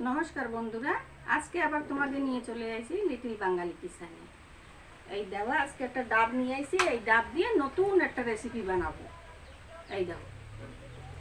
নমস্কার বন্ধুরা, আজকে আবার তোমাদের নিয়ে চলে আসি লিটল বাঙালি কিচেনে। এই দেখো, আজকে একটা ডাব নিয়ে আসি। এই ডাব দিয়ে নতুন একটা রেসিপি বানাবো। এই দেখো,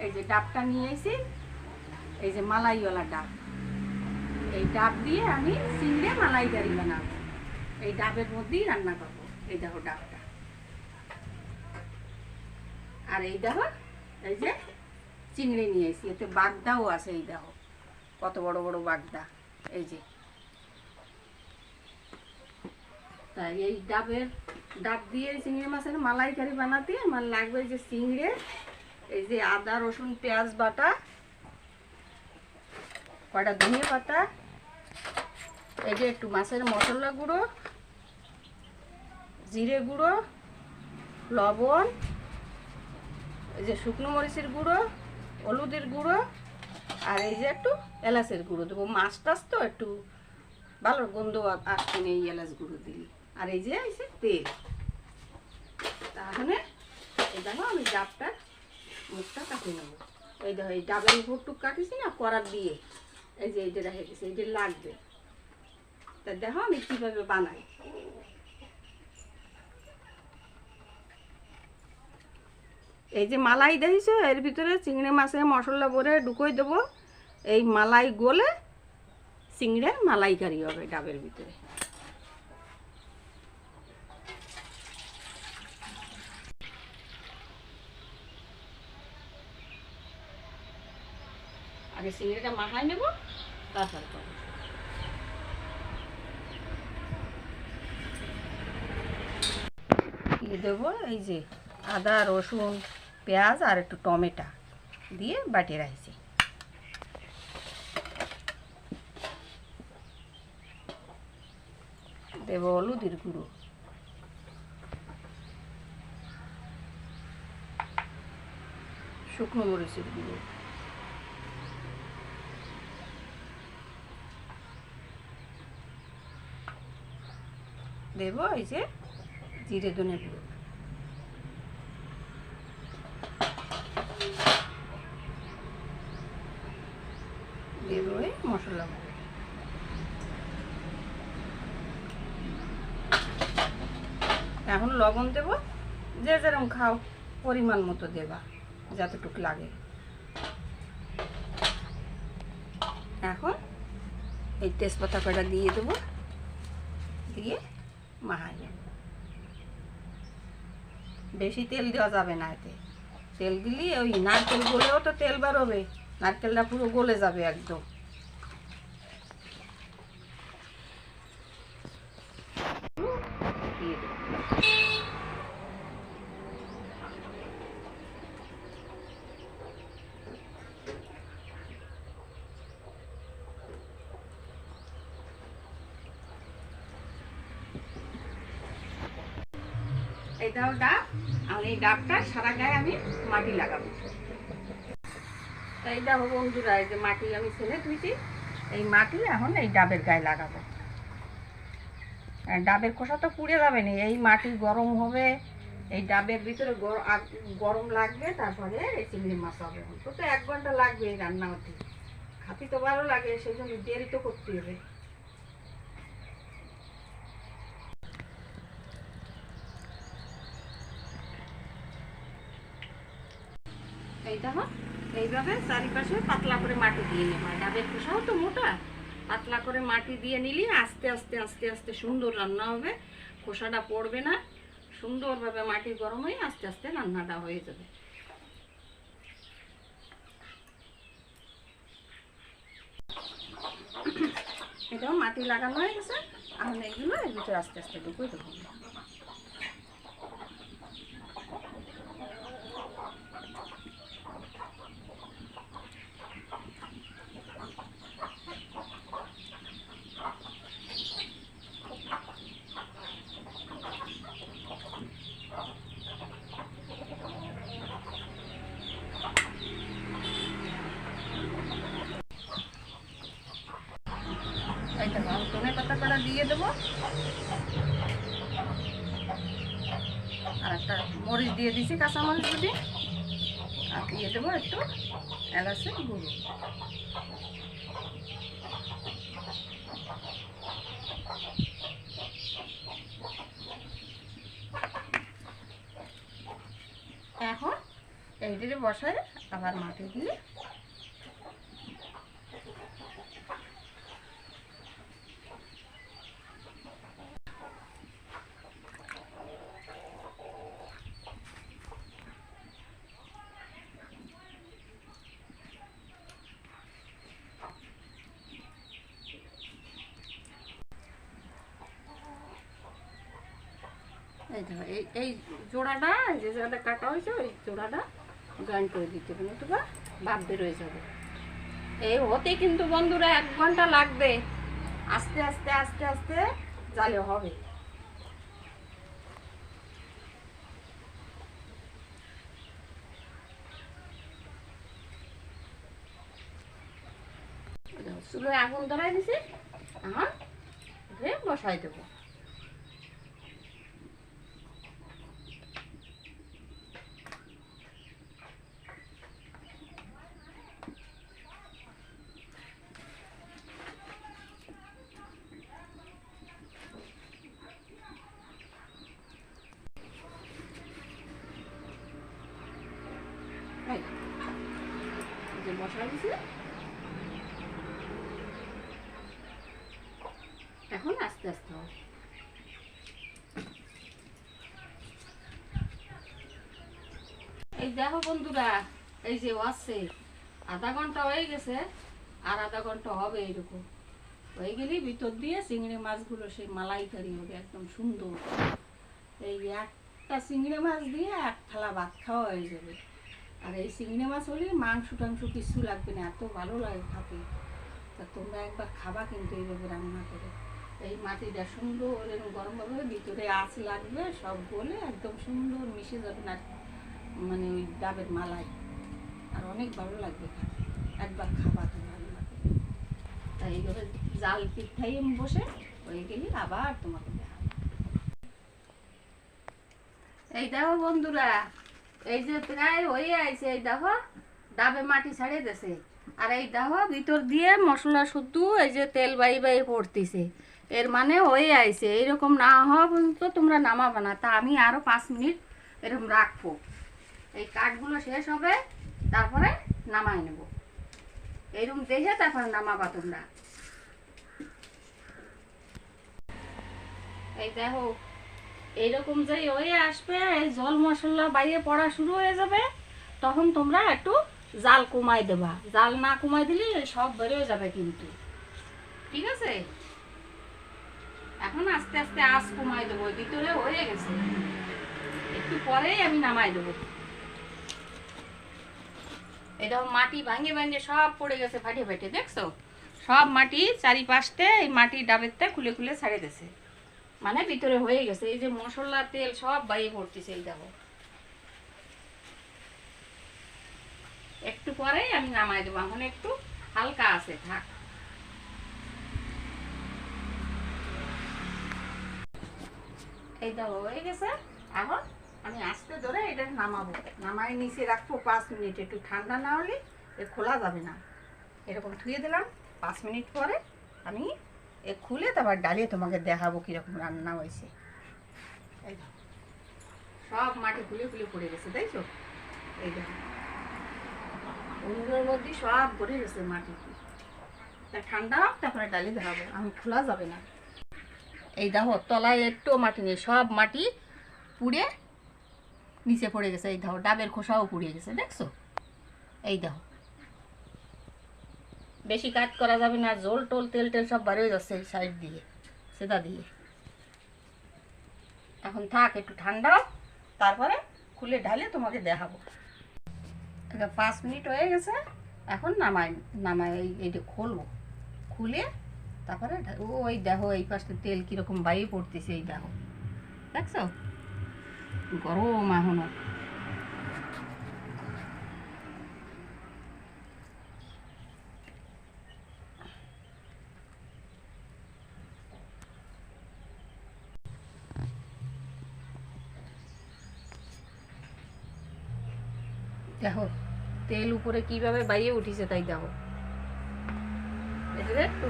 এই যে ডাবটা নিয়ে আসি, এই যে মালাইওয়ালা ডাব। এই ডাব দিয়ে আমি চিংড়ি মালাইকারি বানাবো। এই ডাবের মধ্যেই রান্না করবো। এই দেখো ডাবটা, আর এই দেখো এই যে চিংড়ি নিয়ে আসি, এতে বাগদাও আছে। এই দেখো কত বড় বড় বাগদা। এই যে তাই এই ডাব দিয়ে চিংড়ি মাছের মালাইকারি বানাতে আমার লাগবে যে চিংড়ি, এই যে আদা রসুন পেঁয়াজ বাটা, কয়টা ধনিয়া পাতা, এই যে একটু মাছের মশলা গুঁড়ো, জিরে গুঁড়ো, লবণ, এই যে শুকনো মরিচের গুঁড়ো, হলুদের গুঁড়ো, আর এই যে একটু এলাচের গুঁড়ো দেবো। মাছ টাছ তো একটু ভালো গন্ধ আসছে না এই এলাচ গুঁড়ো দিলে। আর এই যে তেল। তাহলে এই দেখো আমি ডাবটার মুখটা কাটিয়ে নেবো। এই দেখো এই ডাবের উপরটুক কাটিছি না করার দিয়ে, এই যে এইটা রেখে গেছে, এইটা লাগবে। তা দেখো আমি কীভাবে বানাই। এই যে মালাই দেখেছো, এর ভিতরে চিংড়ি মাছের মশলা ভরে ঢুকোই দেবো। এই মালাই গলে চিংড়ির মালাইকারি হবে ডাবের ভিতরে। আগে চিংড়িটা মাখাই নেব, তারপর দিয়ে দেবো এই যে আদা রসুন পেঁয়াজ আর একটু টমেটো দিয়ে বাটিয়ে রাখছি। দেবো হলুদের গুঁড়ো, শুকনো মরিচের গুঁড়ো, দেবো এই যে জিরে ধনে গুঁড়ো, দেবো এই মশলা গুঁড়ো। এখন লবণ দেব, যে যেরকম খাও পরিমাণ মতো দেবা, যতটুকু লাগে। এখন এই তেজপাতা কয়টা দিয়ে দেবো, দিয়ে মাখাই নেব। বেশি তেল দেওয়া যাবে না, এতে তেল দিলে ওই নারকেল গলেও তো তেল বেরোবে, নারকেলটা পুরো গলে যাবে একদম। দিয়ে দেবো। এই দাও ডাব, আর এই ডাবটা সারা গায়ে আমি মাটি লাগাবো। তাই দেখো বন্ধুরা, এই যে মাটি আমি ছেলে ধুইছি, এই মাটি এখন এই ডাবের গায়ে লাগাবো। ডাবের খোসা তো পুড়ে যাবে না, এই মাটি গরম হবে, এই ডাবের ভিতরে গরম লাগবে, তারপরে এই চিংড়ি মাছ হবে। তো 1 ঘন্টা লাগবে এই রান্না হতে। খাতি তো ভালো লাগে, সেই জন্য দেরি তো করতে হবে। এই দেখো এইভাবে চারিপাশে পাতলা করে মাটি দিয়ে নেবা। ডাবের খোসাও তো মোটা, পাতলা করে মাটি দিয়ে নিলে আস্তে আস্তে আস্তে আস্তে সুন্দর রান্না হবে, খোসাটা পড়বে না, সুন্দরভাবে মাটি গরম হয়ে আস্তে আস্তে রান্নাটা হয়ে যাবে। এটাও মাটি লাগানো হয়ে গেছে, এখন এইগুলো এর ভিতরে আস্তে আস্তে ঢুকিয়ে দেবো। এই দেখো ধনে পাতা কটা দিয়ে দেবো, আর একটা মরিচ দিয়ে দিছি, কাঁচা মরিচ যদি, আর দিয়ে দেবো একটু এলাচের গুঁড়ো। এখন এইটারে বসায় আবার মাটি দিয়ে এই জোড়াটা যে জায়গাটা কাটা হয়েছে ওই জোড়াটা গ্রাইন্ড করে দিতে হবে, নতুবা ভাব বেরোয় যাবে। এই হতে কিন্তু বন্ধুরা 1 ঘন্টা লাগবে, আস্তে আস্তে আস্তে আস্তে জালে হবে। চুলোয় আগুন ধরাই দিছি, এখন বসাই দেবো। বসাই দিছি, এখন আস্তে আস্তে হবে। এই দেখো বন্ধুরা, এই যে আছে 1/2 ঘন্টা হয়ে গেছে, আর 1/2 ঘন্টা হবে। এরকম হয়ে গেলেই ভিতর দিয়ে চিংড়ি মাছগুলো সেই মালাইকারি হবে, একদম সুন্দর। এই একটা চিংড়ি মাছ দিয়ে 1 থালা ভাত খাওয়া হয়ে যাবে। আর এই চিংড়ি মাছ হলে মাংস টাংস কিছু লাগবে না, এত ভালো লাগে খেতে। তা তোমরা একবার খাবা কিন্তু এইভাবে রান্না করে। এই মাটিটা সুন্দর এরকম গরম হবে, ভিতরে আঁচ লাগবে, সব গলে একদম সুন্দর মিশে যাবে না, মানে ওই ডাবের মালাই। আর অনেক ভালো লাগবে খেতে, একবার খাবা তোমরা রান্না করে। তাই এইভাবে জাল পিঠাই বসে হয়ে গেলে আবার তোমাকে দেখাবো। এই দেখো বন্ধুরা, এই যে প্রায় হয়ে আইছে, এই দেখো ডাবে মাটি ছাড়িয়ে দিয়েছে। আর এই দেখো ভিতর দিয়ে মশলা শুদ্ধ এই যে তেল বাই বাই পড়তেছে, এর মানে হয়ে আইছে। এইরকম না হওয়া পর্যন্ত তোমরা নামাবে না। তা আমি আরও 5 মিনিট এরকম রাখবো, এই কাঠগুলো শেষ হবে, তারপরে নামাই নেব। এইরকম দেখে তারপরে নামাবা তোমরা। এই দেখো এইরকম যে হয়ে আসবে, এই জল মশলা বাইরে পড়া শুরু হয়ে যাবে, তখন তোমরা একটু জাল কমাই দেবা। জাল না কমাই দিলে সব বেরিয়ে যাবে কিন্তু, ঠিক আছে? এখন আস্তে আস্তে আঁচ কমাই দেবো, ভিতরে হয়ে গেছে, একটু পরেই আমি নামাই দেবো। এটা মাটি ভাঙে ভাঙে সব পড়ে গেছে, ফাটিয়ে ফাটিয়ে, দেখছো? সব মাটি চারিপাশতে এই মাটির ডাবেরটা খুলে খুলে ছাড়ে দিয়েছে, মানে ভিতরে হয়ে গেছে। এই যে মশলা তেল সব বাইরে পড়তেছে, এই দেখো। একটু পরেই আমি নামাই দেবো, এখন একটু হালকা আছে, থাক। এই দেখো হয়ে গেছে, এখন আমি আস্তে ধরে এটা নামাবো। নামাই নিচে রাখবো 5 মিনিট, একটু ঠান্ডা না হলে খোলা যাবে না। এরকম ধুয়ে দিলাম, 5 মিনিট পরে আমি খুলে তারপর ডালিয়ে তোমাকে দেখাবো কিরকম রান্না হয়েছে। এই দেখো সব মাটি খুলে খুলে পড়ে গেছে, তাইছো? এই দেখো উনুনের মধ্যে সব ভরে গেছে মাটি। তা ঠান্ডা হোক, তারপরে ডালি দেখাবো, আমি খোলা যাবে না। এই দেখো তলায় একটু মাটি নেই, সব মাটি পুড়ে নিচে পড়ে গেছে। এই দেখো ডাবের খোসাও পুড়ে গেছে, দেখছো? এই দেখো বেশি কাজ করা যাবে না, জল টোল তেল টেল সব বার হয়ে যাচ্ছে সাইড দিয়ে, সেটা দিয়ে। এখন থাক, একটু ঠান্ডা হোক, তারপরে খুলে ঢালে তোমাকে দেখাবো। 5 মিনিট হয়ে গেছে, এখন নামাই নামাই এইটা খুলবো, খুলে তারপরে ওই দেখো এই পাশে তেল কীরকম বাইরে পড়তেছে, এই দেখো, দেখছো? গরম এখনো। দেখো তেল উপরে কিভাবে বাইরে উঠিছে, তাই দেখো। এটা একটু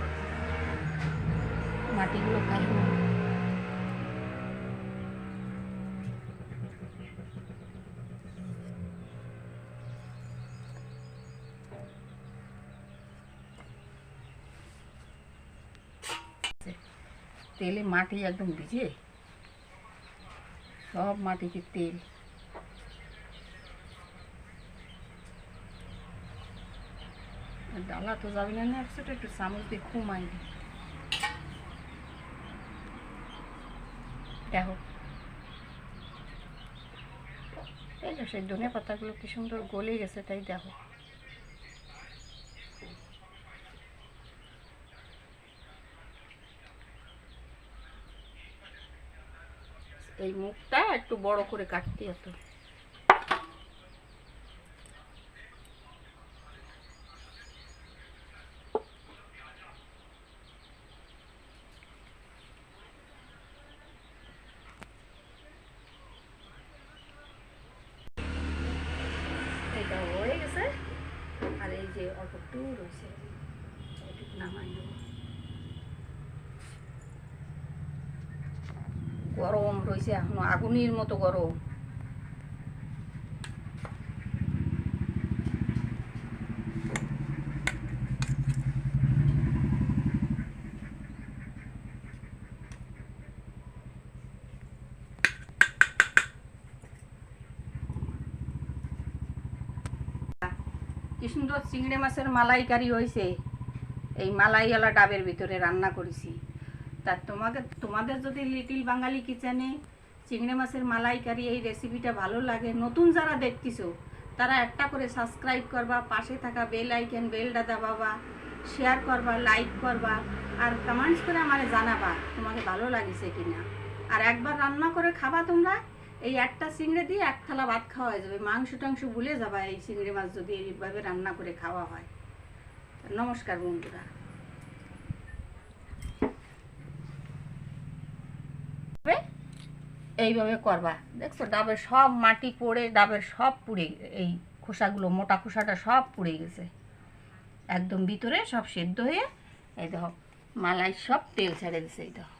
মাটিগুলো খাই, তেলে মাটি একদম ভিজে, সব মাটিতে তেল। ডালা তো যাবে না, একসাথে একটু চামচ দিয়ে কমাই দিই। দেখো এই তো সেই ধনে পাতাগুলো কি সুন্দর গলে গেছে, তাই দেখো। এই মুখটা একটু বড় করে কাটতে হতো। এটা হয়ে গেছে, আর এই যে অল্প একটু রয়েছে, এটুকু নামাই নেব। গরম রয়েছে এখনো, আগুনের মতো গরম। কি সুন্দর চিংড়ি মাছের মালাইকারি হয়েছে। এই মালাইওয়ালা ডাবের ভিতরে রান্না করেছি। তা তোমাদের যদি লিটিল বাঙালি কিচেনে চিংড়ি মাছের মালাইকারি এই রেসিপিটা ভালো লাগে, নতুন যারা দেখতেছো তারা একটা করে সাবস্ক্রাইব করবা, পাশে থাকা বেল আইকন বেলটা দাবাবা, শেয়ার করবা, লাইক করবা, আর কমেন্টস করে আমারে জানাবা তোমাকে ভালো লাগিছে কিনা। আর একবার রান্না করে খাবা তোমরা, এই একটা চিংড়ি দিয়ে এক থালা ভাত খাওয়া হয়ে যাবে। মাংস টাংস ভুলে যাবা এই চিংড়ি মাছ যদি এইভাবে রান্না করে খাওয়া হয়। নমস্কার বন্ধুরা। এইভাবে করবা, দেখছো ডাবের সব মাটি পড়ে, ডাবের সব পুড়ে, এই খোসাগুলো মোটা খোসাটা সব পুড়ে গেছে, একদম ভিতরে সব সেদ্ধ হয়ে এই দেখো মালাই সব তেল ছেড়ে দিছে। এই দেখো